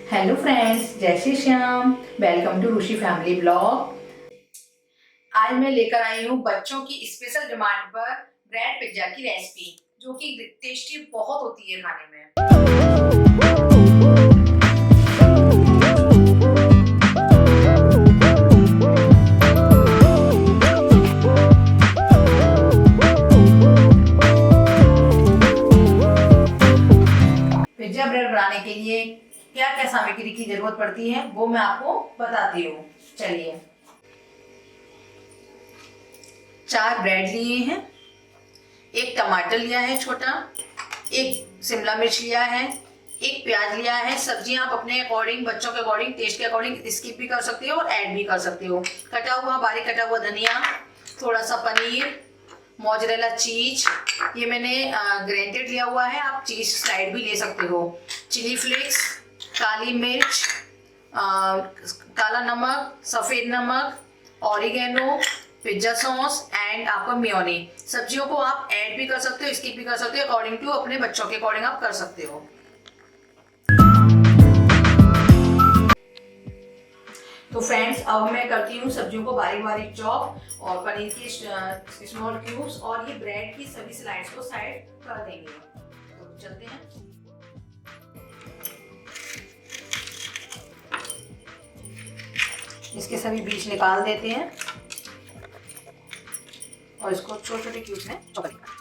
Hello friends, जय Shri Shyam. Welcome to Rishi family blog. आज मैं लेकर आई हूँ बच्चों की स्पेशल डिमांड पर ब्रेड पिज्जा की रेसिपी, जो कि टेस्टी बहुत होती है खाने में। पिज्जा ब्रेड बनाने के लिए क्या क्या सामग्री की जरूरत पड़ती है वो मैं आपको बताती हूँ। चलिए, 4 ब्रेड लिए हैं, एक टमाटर लिया है छोटा, एक शिमला मिर्च लिया है, एक प्याज लिया है। सब्जियां आप अपने अकॉर्डिंग, बच्चों के अकॉर्डिंग, टेस्ट के अकॉर्डिंग स्किप भी कर सकते हो और ऐड भी कर सकते हो। कटा हुआ, बारीक कटा हुआ धनिया, थोड़ा सा पनीर, मोज़रेला चीज, ये मैंने ग्रेटेड लिया हुआ है, आप चीज स्लाइड भी ले सकते हो। चिली फ्लेक्स, काली मिर्च, काला नमक, सफ़ेद नमक, ऑरिगेनो, पिज्जा सॉस एंड आपका मेयोनीज। सब्जियों को आप ऐड भी कर सकते हो, स्किप भी कर सकते हो, अकॉर्डिंग टू अपने बच्चों के अकॉर्डिंग आप कर सकते हो। तो फ्रेंड्स, अब मैं करती हूँ सब्जियों को बारीक बारीक चॉप और पनीर की स्मॉल क्यूब्स, और ये ब्रेड की सभी स्लाइड्स को साइड कर देंगे। तो चलते हैं। इसके सभी बीज निकाल देते हैं और इसको छोटे छोटे क्यूब्स में चॉप करेंगे।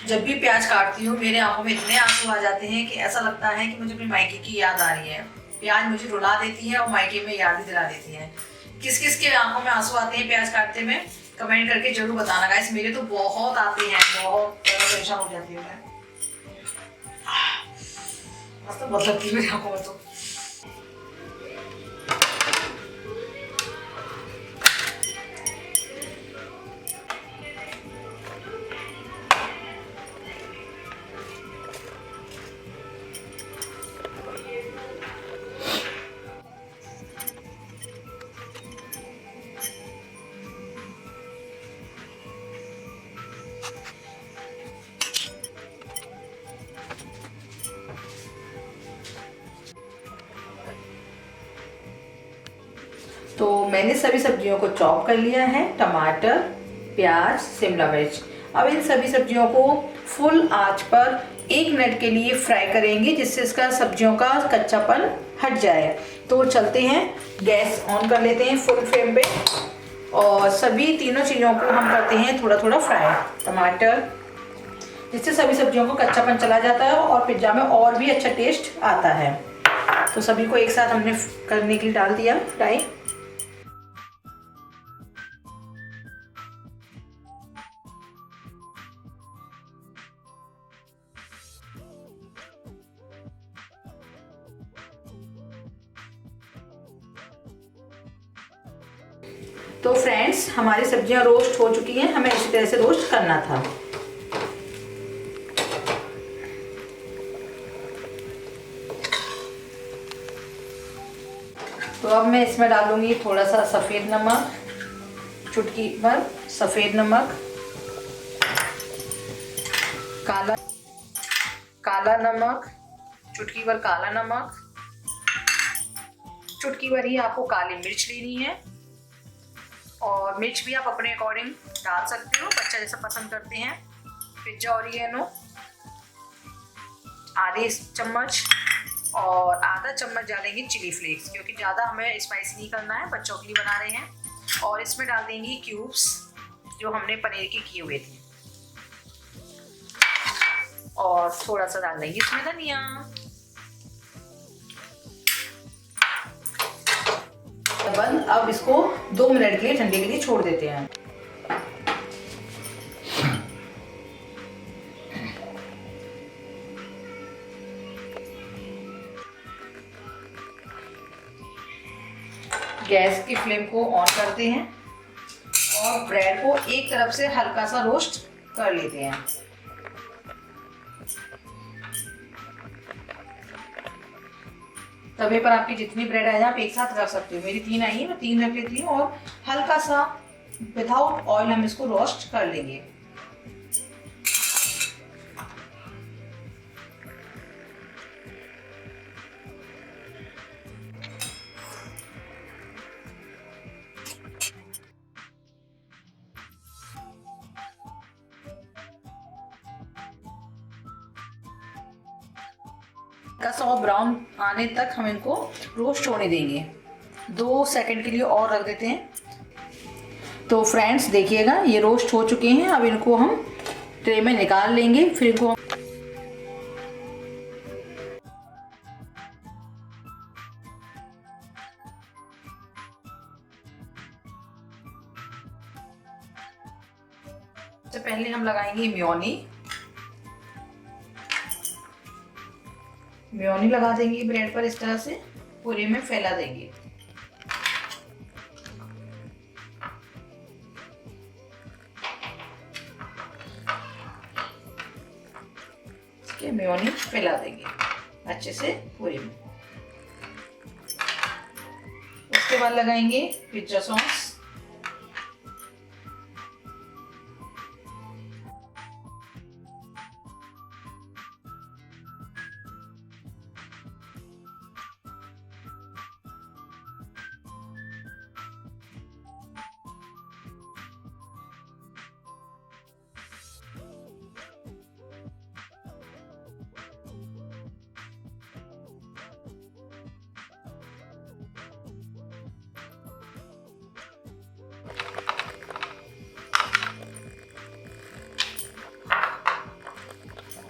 जब भी प्याज काटती हूँ मेरे आंखों में इतने आंसू आ जाते हैं कि ऐसा लगता है कि मुझे अपनी मायके की याद आ रही है। प्याज मुझे रुला देती है और मायके में याद भी दिला देती है। किस किस के आंखों में आंसू आते हैं प्याज काटते में, कमेंट करके जरूर बताना गाइस। मेरे तो बहुत आते हैं, बहुत परेशान हो जाती हूँ मैं। तो बहुत लगती है मेरी आंखों में तो। तो मैंने सभी सब्जियों को चॉप कर लिया है, टमाटर, प्याज, शिमला मिर्च। अब इन सभी सब्जियों को फुल आंच पर 1 मिनट के लिए फ्राई करेंगे, जिससे इसका सब्जियों का कच्चापन हट जाए। तो चलते हैं, गैस ऑन कर लेते हैं फुल फ्लेम पे, और सभी तीनों चीज़ों को हम करते हैं थोड़ा थोड़ा फ्राई। टमाटर, जिससे सभी सब्जियों को कच्चापन चला जाता है और पिज्ज़ा में और भी अच्छा टेस्ट आता है। तो सभी को एक साथ हमने करने के लिए डाल दिया फ्राई। तो फ्रेंड्स, हमारी सब्जियां रोस्ट हो चुकी हैं, हमें इसी तरह से रोस्ट करना था। तो अब मैं इसमें डालूंगी थोड़ा सा सफ़ेद नमक, चुटकी भर सफ़ेद नमक, काला नमक, चुटकी भर काला नमक, चुटकी भर ही आपको काली मिर्च लेनी है, और मिर्च भी आप अपने अकॉर्डिंग डाल सकते हो, बच्चा जैसा पसंद करते हैं। पिज्जा ऑरिगेनो आधे चम्मच, और आधा चम्मच डालेंगे चिली फ्लेक्स, क्योंकि ज़्यादा हमें स्पाइसी नहीं करना है, बच्चों के लिए बना रहे हैं। और इसमें डाल देंगे क्यूब्स जो हमने पनीर के किए हुए थे, और थोड़ा सा डाल देंगे इसमें धनिया। बंद। अब इसको 2 मिनट के लिए ठंडे के लिए छोड़ देते हैं। गैस की फ्लेम को ऑन करते हैं और ब्रेड को एक तरफ से हल्का सा रोस्ट कर लेते हैं। तवे पर आपकी जितनी ब्रेड है आप एक साथ रख सकते हो। मेरी 3 आई है, मैं 3 रख लेती हूँ और हल्का सा विदाउट ऑयल हम इसको रोस्ट कर लेंगे। हल्का सा और ब्राउन आने तक हम इनको रोस्ट होने देंगे। 2 सेकंड के लिए और रख देते हैं। तो फ्रेंड्स देखिएगा ये रोस्ट हो चुके हैं। अब इनको हम ट्रे में निकाल लेंगे। फिर इनको सबसे पहले हम लगाएंगे मेयोनी लगा देंगे ब्रेड पर, इस तरह से पूरे में फैला देंगे। इसके मेयोनी फैला देंगे अच्छे से पूरे में। उसके बाद लगाएंगे पिज्जा सॉस।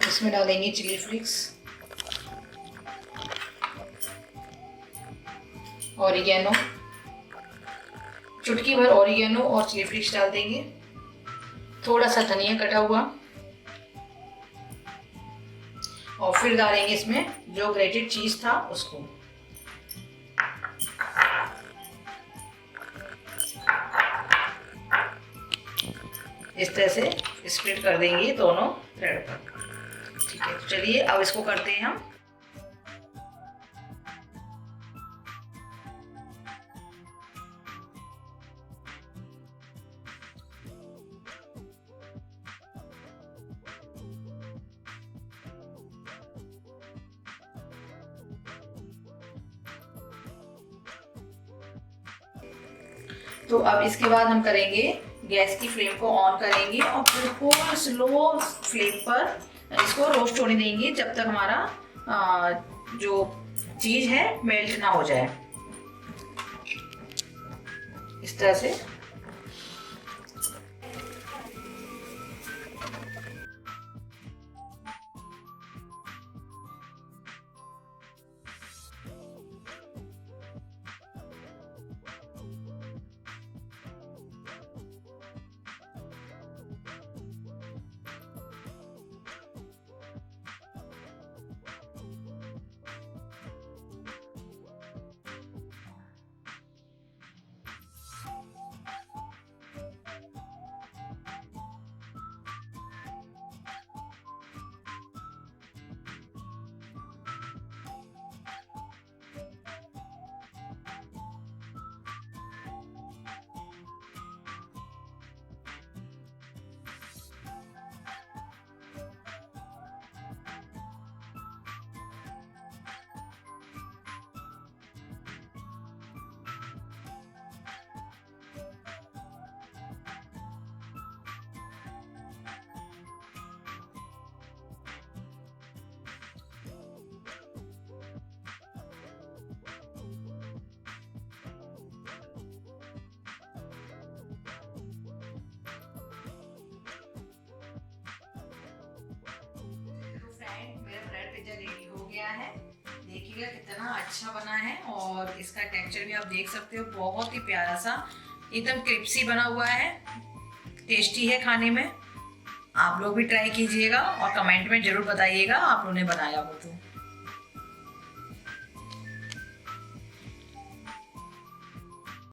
इसमें डालेंगे चिली फ्लेक्स, ऑरिगेनो, चुटकी भर ऑरिगेनो और चिली फ्लेक्स डाल देंगे। थोड़ा सा धनिया कटा हुआ और फिर डालेंगे इसमें जो ग्रेटेड चीज था उसको। इस तरह से स्प्रेड कर देंगे दोनों ब्रेड पर। ठीक है, तो चलिए अब इसको करते हैं हम। तो अब इसके बाद हम करेंगे, गैस की फ्लेम को ऑन करेंगे और बिल्कुल स्लो फ्लेम पर इसको रोस्ट होने देंगे जब तक हमारा जो चीज है मेल्ट ना हो जाए। इस तरह से रेडी हो गया है। देखिएगा कितना अच्छा बना है और इसका टेक्सचर भी आप देख सकते हो, बहुत ही प्यारा सा एकदम क्रिस्पी बना हुआ है। टेस्टी है खाने में। आप लोग भी ट्राई कीजिएगा और कमेंट में जरूर बताइएगा आप लोगों ने बनाया हो तो।